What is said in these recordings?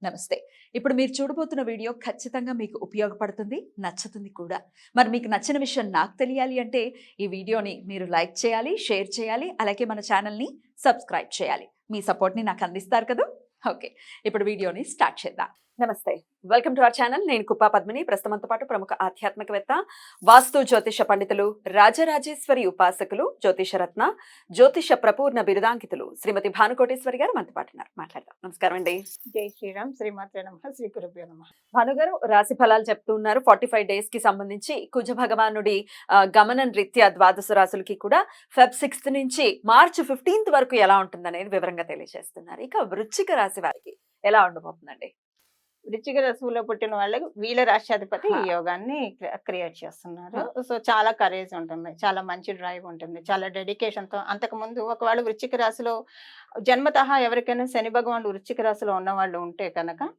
నమస్తే. ఇప్పుడు మీరు చూడబోతున్న వీడియో ఖచ్చితంగా మీకు ఉపయోగపడుతుంది, నచ్చుతుంది కూడా. మరి మీకు నచ్చిన విషయం నాకు తెలియాలి అంటే ఈ వీడియోని మీరు లైక్ చేయాలి, షేర్ చేయాలి, అలాగే మన ఛానల్‌ని సబ్స్క్రైబ్ చేయాలి. మీ సపోర్ట్‌ని నాకు అందిస్తారు కదూ! ఓకే. ఇప్పుడు వీడియోని స్టార్ట్ చేద్దాం. నమస్తే. Welcome to our channel. నేను కుప్పా పద్మిని. ప్రస్తుతంతో పాటు ప్రముఖ ఆధ్యాత్మికవేత్త, వాస్తు జ్యోతిష పండితులు, రాజరాజేశ్వరి ఉపాసకులు, జ్యోతిష రత్న, జ్యోతిష ప్రపూర్ణ బిరుదాంకితులు శ్రీమతి భానుకోటేశ్వరి గారు మనతో పాటు ఉన్నారు. మాట్లాడదాం. నమస్కారం అండి. జై శ్రీరామ్. శ్రీమాత్రే నమః. శ్రీ గురుభ్యో నమః. భానుగారు, రాశి ఫలాలు చెప్తూ ఉన్నారు. 45 డేస్ కి సంబంధించి కుజ భగవానుడి గమనం రీత్యా ద్వాదశ రాశులకి కూడా ఫెబ్ 6th నుంచి మార్చ్ 15th వరకు ఎలా ఉంటుందనేది వివరంగా తెలియజేస్తున్నారు. ఇక వృశ్చిక రాశి వారికి ఎలా ఉండబోతుందండి? వృశ్చిక రాశిలో పుట్టిన వాళ్ళకి వీళ్ళ రాష్ట్రాధిపతి ఈ యోగాన్ని క్రియేట్ చేస్తున్నారు. సో చాలా కరేజ్ ఉంటుంది, చాలా మంచి డ్రైవ్ ఉంటుంది, చాలా డెడికేషన్ తో. అంతకుముందు ఒకవేళ వృశ్చిక రాశిలో జన్మతః ఎవరికైనా శని భగవానుడు వృశ్చిక రాశిలో ఉన్న వాళ్ళు ఉంటే కనుక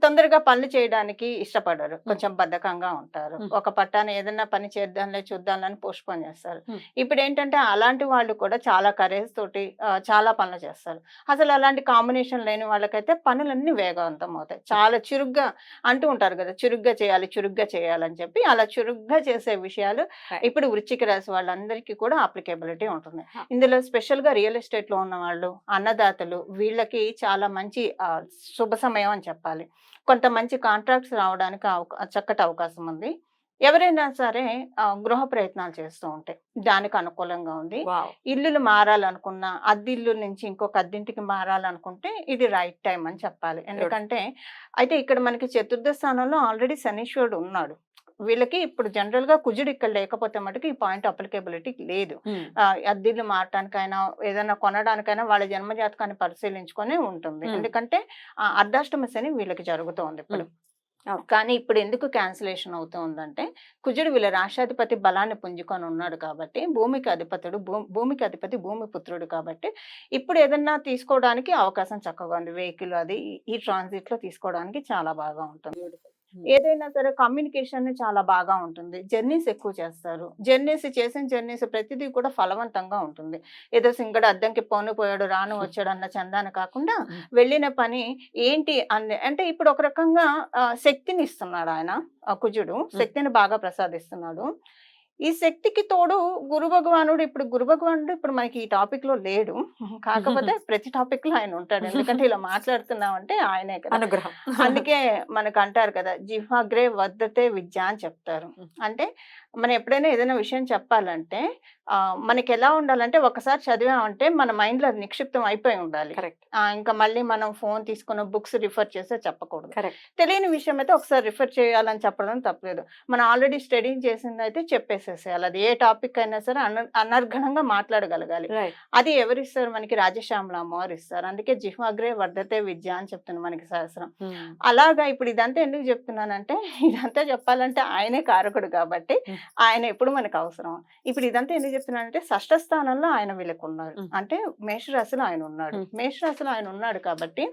తొందరగా పనులు చేయడానికి ఇష్టపడరు, కొంచెం బద్ధకంగా ఉంటారు. ఒక పట్టాన ఏదైనా పని చేద్దాంలే చూద్దాంలని పోస్ట్పోన్ చేస్తారు. ఇప్పుడు ఏంటంటే అలాంటి వాళ్ళు కూడా చాలా కరేజ్ తోటి చాలా పనులు చేస్తారు. అసలు అలాంటి కాంబినేషన్ లేని వాళ్ళకైతే పనులన్నీ వేగవంతం అవుతాయి. చాలా చురుగ్గా అంటూ ఉంటారు కదా, చురుగ్గా చేయాలని చెప్పి అలా చురుగ్గా చేసే విషయాలు ఇప్పుడు వృశ్చిక రాశి వాళ్ళందరికీ కూడా అప్లికేబిలిటీ ఉంటుంది. ఇందులో స్పెషల్ గా రియల్ ఎస్టేట్ లో ఉన్న వాళ్ళు, అన్నదాతలు, వీళ్ళకి చాలా మంచి శుభ సమయం అని చెప్పాలి. కొంత మంచి కాంట్రాక్ట్స్ రావడానికి చక్కటి అవకాశం ఉంది. ఎవరైనా సరే గృహ ప్రయత్నాలు చేస్తూ ఉంటే దానికి అనుకూలంగా ఉంది. ఇల్లులు మారాలనుకున్నా, అద్దిల్లు నుంచి ఇంకొక అద్దింటికి మారాలనుకుంటే ఇది రైట్ టైం అని చెప్పాలి. ఎందుకంటే అయితే ఇక్కడ మనకి చతుర్థ స్థానంలో ఆల్రెడీ శనీశ్వరుడు ఉన్నాడు. వీళ్ళకి ఇప్పుడు జనరల్ గా కుజుడు ఇక్కడ లేకపోతే మటుకు ఈ పాయింట్ అప్లికేబిలిటీ లేదు. అద్దెలు మారటానికైనా ఏదైనా కొనడానికైనా వాళ్ళ జన్మ జాతకాన్ని పరిశీలించుకొని ఉంటుంది. ఎందుకంటే అర్ధాష్టమ శని వీళ్ళకి జరుగుతోంది ఇప్పుడు. కానీ ఇప్పుడు ఎందుకు క్యాన్సిలేషన్ అవుతూ ఉందంటే కుజుడు వీళ్ళ రాష్ట్రాధిపతి బలాన్ని పుంజుకొని ఉన్నాడు కాబట్టి, భూమికి అధిపతి భూమి పుత్రుడు కాబట్టి ఇప్పుడు ఏదన్నా తీసుకోవడానికి అవకాశం చక్కగా ఉంది. వెహికల్ అది ఈ ట్రాన్సిట్ లో తీసుకోవడానికి చాలా బాగా ఉంటుంది. ఏదైనా సరే కమ్యూనికేషన్ చాలా బాగా ఉంటుంది. జర్నీస్ ఎక్కువ చేస్తారు. చేసిన జర్నీస్ ప్రతిదీ కూడా ఫలవంతంగా ఉంటుంది. ఏదో సింగడు అద్దంకి పోయాడు రాను వచ్చాడు అన్న చందాన కాకుండా వెళ్ళిన పని ఏంటి అంటే ఇప్పుడు ఒక రకంగా శక్తిని ఇస్తున్నాడు ఆయన. కుజుడు శక్తిని బాగా ప్రసాదిస్తున్నాడు. ఈ శక్తికి తోడు గురు భగవానుడు ఇప్పుడు మనకి ఈ టాపిక్ లో లేడు, కాకపోతే ప్రతి టాపిక్ లో ఆయన ఉంటాడు. ఎందుకంటే ఇలా మాట్లాడుతున్నామంటే ఆయనే కదా అనుగ్రహం. అందుకే మనకు అంటారు కదా, జిహ్వాగ్రే వర్ధతే విద్య అని చెప్తారు. అంటే మనం ఎప్పుడైనా ఏదైనా విషయం చెప్పాలంటే మనకి ఎలా ఉండాలంటే ఒకసారి చదివామంటే మన మైండ్ లో అది నిక్షిప్తం అయిపోయి ఉండాలి. ఇంకా మళ్ళీ మనం ఫోన్ తీసుకున్న బుక్స్ రిఫర్ చేస్తే చెప్పకూడదు. తెలియని విషయం అయితే ఒకసారి రిఫర్ చేయాలని చెప్పడం తప్పలేదు. మనం ఆల్రెడీ స్టడీ చేసింది అయితే చెప్పేసేసేయాలి. అది ఏ టాపిక్ అయినా సరే అనర్ఘణంగా మాట్లాడగలగాలి. అది ఎవరిస్తారు మనకి? రాజశ్యామల అమ్మవారు ఇస్తారు. అందుకే జిహ్వాగ్రే వర్ధతే విద్య అని చెప్తుంది మనకి శాస్త్రం. అలాగా ఇప్పుడు ఇదంతా ఎందుకు చెప్తున్నానంటే ఇదంతా చెప్పాలంటే ఆయనే కారకుడు కాబట్టి ఆయన ఎప్పుడు మనకు అవసరం. ఇప్పుడు ఇదంతా ఎందుకు చెప్తున్నానంటే షష్ఠ స్థానంలో ఆయన వీళ్ళకు ఉన్నారు. అంటే మేషరాశిలో ఆయన ఉన్నాడు కాబట్టి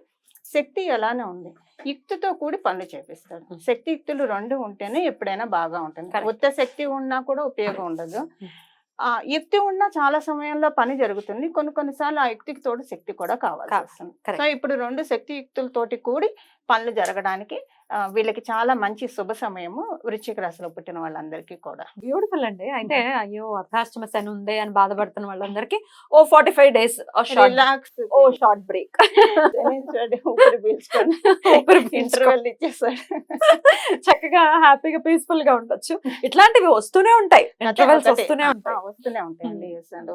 శక్తి ఎలానే ఉంది. యుక్తితో కూడి పనులు చేపిస్తాడు. శక్తి యుక్తులు రెండు ఉంటేనే ఎప్పుడైనా బాగా ఉంటుంది. ఉత్త శక్తి ఉన్నా కూడా ఉపయోగం ఉండదు. యుక్తి ఉన్నా చాలా సమయంలో పని జరుగుతుంది. కొన్నిసార్లు ఆ యుక్తికి తోడు శక్తి కూడా కావాల్సి వస్తుంది. సో ఇప్పుడు రెండు శక్తి యుక్తులతోటి కూడి పనులు జరగడానికి వీళ్ళకి చాలా మంచి శుభ సమయము వృశ్చిక రాశిలో పుట్టిన వాళ్ళందరికీ కూడా. బ్యూటిఫుల్ అండి. అయితే అయ్యో అర్ధాష్టమ శని ఉంది అని బాధపడుతున్న వాళ్ళందరికీ 45 days relax, short break interval ఇచ్చేసాడు. చక్కగా హ్యాపీగా పీస్ఫుల్ గా ఉండొచ్చు. ఇట్లాంటివి వస్తూనే ఉంటాయి,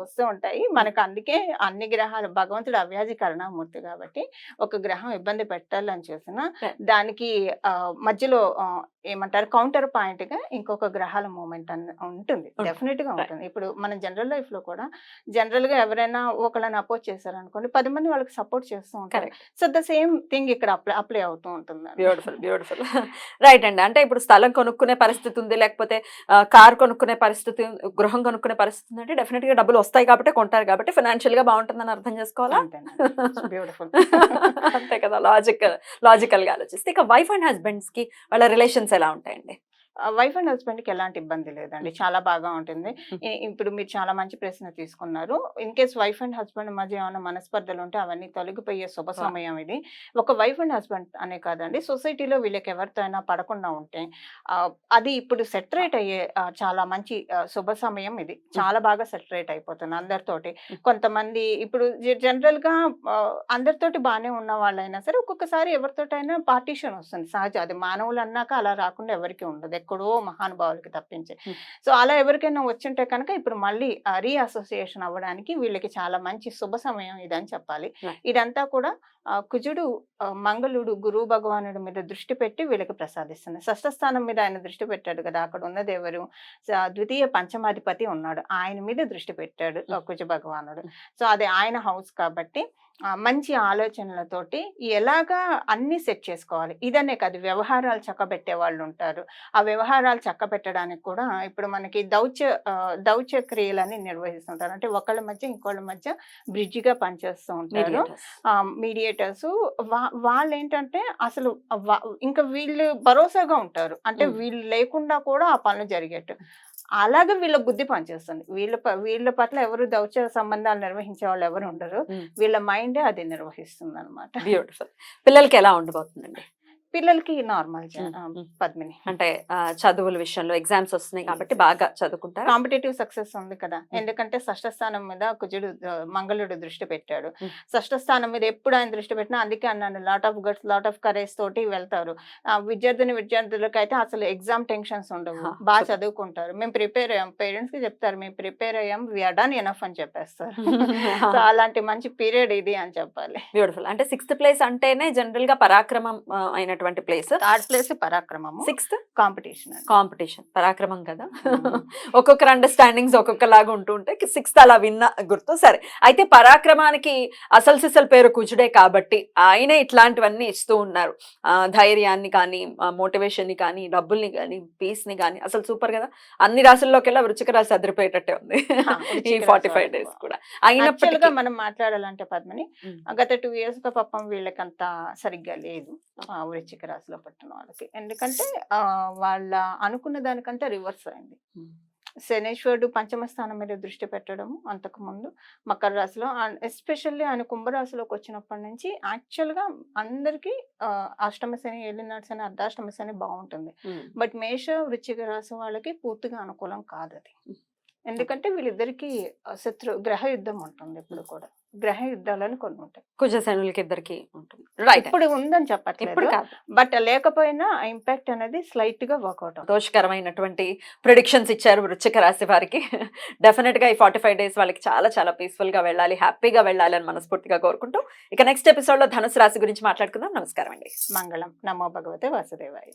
వస్తూ ఉంటాయి మనకు. అందుకే అన్ని గ్రహాలు, భగవంతుడు అవ్యాజి కరుణామూర్తి కాబట్టి ఒక గ్రహం ఇబ్బంది పెట్టాలని చూసిన దానికి మధ్యలో ఏమంటారు కౌంటర్ పాయింట్ గా ఇంకొక గ్రహాల మూమెంట్ ఉంటుంది, డెఫినెట్ గా ఉంటుంది. ఇప్పుడు మన జనరల్ లైఫ్ లో కూడా జనరల్ గా ఎవరైనా ఒకళ్ళని అపోజ్ చేశారు అనుకోండి, 10 మంది వాళ్ళకి సపోర్ట్ చేస్తూ ఉంటారు. సో ద సేమ్ థింగ్ ఇక్కడ అప్లై అవుతూ ఉంటుంది. బ్యూటిఫుల్ రైట్ అండి. అంటే ఇప్పుడు స్థలం కొనుక్కునే పరిస్థితి ఉంది, లేకపోతే కార్ కొనుక్కునే పరిస్థితి, గృహం కొనుక్కునే పరిస్థితి ఉంది అంటే డెఫినెట్ గా డబ్బులు వస్తాయి కాబట్టి కొంటారు, కాబట్టి ఫైనాన్షియల్ గా బాగుంటుందని అర్థం చేసుకోవాలా? బ్యూటిఫుల్. అంతే కదా, లాజికల్ గా ఆలోచిస్తే. ఇక వైఫ్ అండ్ హస్బెండ్స్ కి వాళ్ళ రిలేషన్స్ ఎలా ఉంటాయండి? వైఫ్ అండ్ హస్బెండ్ కి ఎలాంటి ఇబ్బంది లేదండి, చాలా బాగా ఉంటుంది. ఇప్పుడు మీరు చాలా మంచి ప్రశ్న తీసుకున్నారు. In case wife and husband మధ్య ఏమైనా మనస్పర్ధలు ఉంటే అవన్నీ తొలగిపోయే శుభ సమయం ఇది. ఒక వైఫ్ అండ్ హస్బెండ్ అనే కాదండి, సొసైటీలో వీళ్ళకి ఎవరితో అయినా పడకుండా ఉంటే అది ఇప్పుడు సెటరేట్ అయ్యే చాలా మంచి శుభ సమయం ఇది. చాలా బాగా సెటరేట్ అయిపోతుంది అందరితోటి. కొంతమంది ఇప్పుడు జనరల్ గా అందరితోటి బాగానే ఉన్న వాళ్ళైనా సరే ఒక్కొక్కసారి ఎవరితోటైనా పార్టీషన్ వస్తుంది, సహజం. అది మానవులు అన్నాక అలా రాకుండా ఎవరికి ఉండదు, ఎక్కడో మహానుభావులకి తప్పించి. సో అలా ఎవరికైనా వచ్చుంటే కనుక ఇప్పుడు మళ్ళీ రీఅసోసియేషన్ అవ్వడానికి వీళ్ళకి చాలా మంచి శుభ సమయం ఇదని చెప్పాలి. ఇదంతా కూడా కుజుడు మంగళుడు గురువు భగవానుడి మీద దృష్టి పెట్టి వీళ్ళకి ప్రసాదిస్తుంది. షష్ఠ స్థానం మీద ఆయన దృష్టి పెట్టాడు కదా, అక్కడ ఉన్నది ఎవరు, ద్వితీయ పంచమాధిపతి ఉన్నాడు, ఆయన మీద దృష్టి పెట్టాడు కుజ భగవానుడు. సో అది ఆయన హౌస్ కాబట్టి మంచి ఆలోచనలతోటి ఎలాగా అన్ని సెట్ చేసుకోవాలి ఇదనే కాదు, వ్యవహారాలు చక్కబెట్టే వాళ్ళు ఉంటారు. ఆ వ్యవహారాలు చక్కబెట్టడానికి కూడా ఇప్పుడు మనకి దౌత్య క్రియలని నిర్వహిస్తుంటారు. అంటే ఒకళ్ళ మధ్య ఇంకోళ్ళ మధ్య బ్రిడ్జిగా పనిచేస్తూ ఉంటారు మీడియేటర్స్. వాళ్ళు ఏంటంటే అసలు ఇంకా వీళ్ళు భరోసాగా ఉంటారు, అంటే వీళ్ళు లేకుండా కూడా ఆ పనులు జరిగేట్టు. అలాగే వీళ్ళ బుద్ధి పనిచేస్తుంది. వీళ్ళ పట్ల ఎవరు దౌత్య సంబంధాలు నిర్వహించే వాళ్ళు ఎవరు ఉండరు, వీళ్ళ మైండే అది నిర్వహిస్తుంది అనమాట. బ్యూటిఫుల్. పిల్లలకి ఎలా ఉండబోతుందండి? పిల్లలకి నార్మల్ పద్మిని, అంటే చదువుల విషయంలో ఎగ్జామ్స్ వస్తున్నాయి కాబట్టి బాగా చదువుకుంటారు. కాంపిటేటివ్ సక్సెస్ ఉంది కదా, ఎందుకంటే షష్ఠ స్థానం మీద కుజుడు మంగళుడు దృష్టి పెట్టాడు. షష్ఠ స్థానం మీద ఎప్పుడు ఆయన దృష్టి పెట్టినా, అందుకే అన్నాను lot of guts lot of courage తోటి వెళ్తారు. విద్యార్థులకు అయితే అసలు ఎగ్జామ్ టెన్షన్స్ ఉండవు, బాగా చదువుకుంటారు. మేము ప్రిపేర్ అయ్యాం, పేరెంట్స్ కి చెప్తారు మేము ప్రిపేర్ అయ్యాం, వీఆర్ డన్ ఎనఫ్ అని చెప్పేస్తారు. సో అలాంటి మంచి పీరియడ్ ఇది అని చెప్పాలి. బ్యూటిఫుల్. అంటే 6th ప్లేస్ అంటేనే జనరల్ గా పరాక్రమం అయినటువంటి place. 3rd place పరాక్రమము, 6th competition పరాక్రమం కదా. ఒక్కొక్కరు అండర్స్టాండింగ్స్ ఒక్కొక్కలాగా ఉంటూ ఉంటాయి. 6th అలా విన్న గుర్తు. సరే, అయితే పరాక్రమానికి అసలు సిసలు పేరు కుజుడే కాబట్టి ఆయనే ఇట్లాంటివన్నీ ఇస్తూ ఉన్నారు. ధైర్యాన్ని కానీ, మోటివేషన్ ని కానీ, డబ్బుల్ని కానీ, పీస్ ని కానీ. అసలు సూపర్ కదా. అన్ని రాశుల్లోకెల్లా వృశ్చిక రాశి అదిరిపోయేటట్టే ఉంది ఈ 45 days కూడా. అయినప్పటికీ మనం మాట్లాడాలంటే పద్మని, గత 2 years గా పాపం వీళ్ళకంతా సరిగ్గా లేదు వృశ్చిక రాశిలో పట్టిన వాళ్ళకి. ఎందుకంటే వాళ్ళ అనుకున్న దానికంటే రివర్స్ అయింది. శనేశ్వరుడు పంచమ స్థానం మీద దృష్టి పెట్టడము, అంతకు ముందు మకర రాశిలో, ఎస్పెషల్లీ ఆయన కుంభరాశిలోకి వచ్చినప్పటి నుంచి యాక్చువల్గా అందరికీ అష్టమ శని, ఏలినాటి శని, అర్ధాష్టమ శని బాగుంటుంది. బట్ మేష వృశ్చిక రాశి వాళ్ళకి పూర్తిగా అనుకూలం కాదు అది. ఎందుకంటే వీళ్ళిద్దరికి గ్రహ యుద్ధం ఉంటుంది, ఇప్పుడు కూడా గ్రహ యుద్ధాలని కొన్ని ఉంటాయి. కుజ శనులకి ఇద్దరికి ఉంటుంది. రైట్. ఇప్పుడు ఉందని చెప్పట్లేదు, బట్ లేకపోయినా ఇంపాక్ట్ అనేది స్లైట్ గా వర్కౌట్ అవుతుంది. దోషకరమైనటువంటి ప్రిడిక్షన్స్ ఇచ్చారు వృశ్చిక రాశి వారికి. డెఫినెట్ గా ఈ 45 days వాళ్ళకి చాలా చాలా పీస్ఫుల్ గా వెళ్ళాలి, హ్యాపీగా వెళ్ళాలి అని మనస్ఫూర్తిగా కోరుకుంటూ ఇక నెక్స్ట్ ఎపిసోడ్ లో ధనుసు రాశి గురించి మాట్లాడుకుందాం. నమస్కారం అండి. మంగళం. నమో భగవతే వాసుదేవాయ.